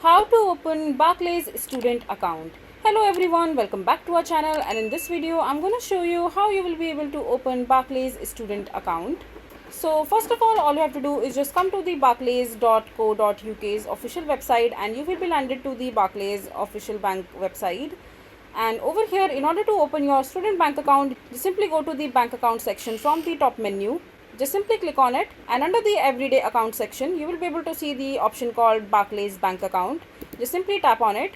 How to open Barclays student account. Hello everyone, welcome back to our channel, and in this video I'm going to show you how you will be able to open Barclays student account. So first of all you have to do is just come to the barclays.co.uk's official website, and you will be landed to the Barclays official bank website. And over here, in order to open your student bank account, you simply go to the bank account section from the top menu. Just simply click on it, and under the everyday account section you will be able to see the option called Barclays bank account. Just simply tap on it,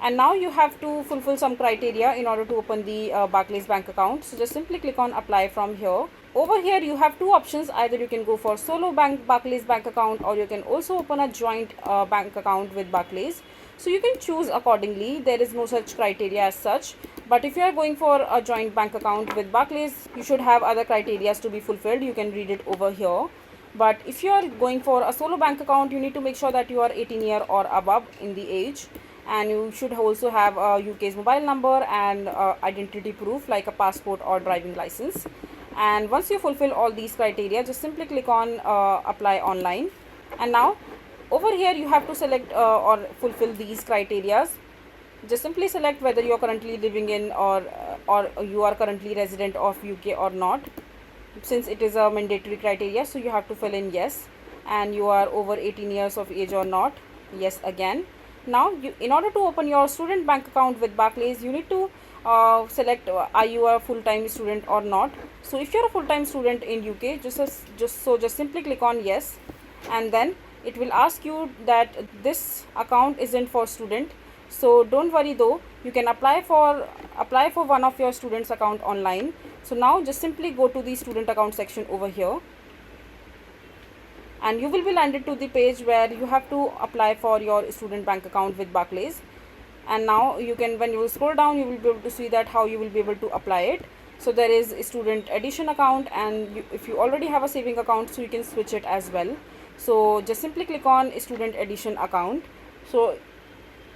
and now you have to fulfill some criteria in order to open the Barclays bank account. So just simply click on apply from here. Over here you have two options: either you can go for solo Barclays bank account, or you can also open a joint bank account with Barclays. So you can choose accordingly. There is no such criteria as such, but if you are going for a joint bank account with Barclays, you should have other criteria to be fulfilled. You can read it over here. But if you are going for a solo bank account, you need to make sure that you are 18 years or above in the age, and you should also have a UK's mobile number and identity proof like a passport or driving license. And once you fulfill all these criteria, just simply click on apply online. And now over here you have to select or fulfill these criteria. Just simply select whether you are currently living in or you are currently resident of UK or not. Since it is a mandatory criteria, so you have to fill in yes, and you are over 18 years of age or not, yes again. Now in order to open your student bank account with Barclays, you need to select are you a full-time student or not. So if you're a full-time student in UK, just simply click on yes, and then it will ask you that this account isn't for student. So don't worry though, you can apply for one of your students account online. So now just simply go to the student account section over here, and you will be landed to the page where you have to apply for your student bank account with Barclays. And now you can, when you will scroll down, you will be able to see that how you will be able to apply it. So there is a student edition account, and if you already have a saving account, so you can switch it as well. So just simply click on student edition account. So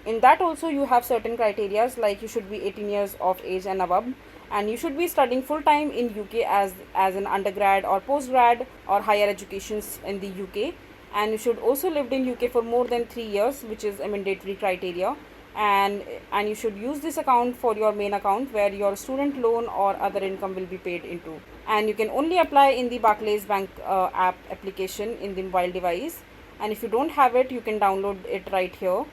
in that also you have certain criteria, like you should be 18 years of age and above, and you should be studying full time in UK as an undergrad or postgrad or higher educations in the UK, and you should also lived in UK for more than 3 years, which is a mandatory criteria. And you should use this account for your main account where your student loan or other income will be paid into, and you can only apply in the Barclays bank app application in the mobile device. And if you don't have it, you can download it right here.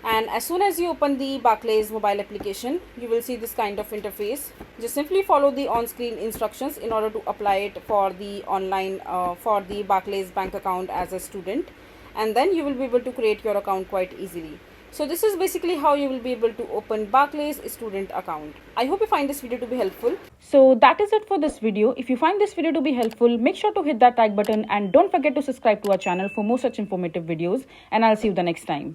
And as soon as you open the Barclays mobile application, you will see this kind of interface. Just simply follow the on-screen instructions in order to apply it for the online for the Barclays bank account as a student, and then you will be able to create your account quite easily. So this is basically how you will be able to open Barclays student account. I hope you find this video to be helpful. So that is it for this video. If you find this video to be helpful, make sure to hit that like button, and don't forget to subscribe to our channel for more such informative videos, and I'll see you the next time.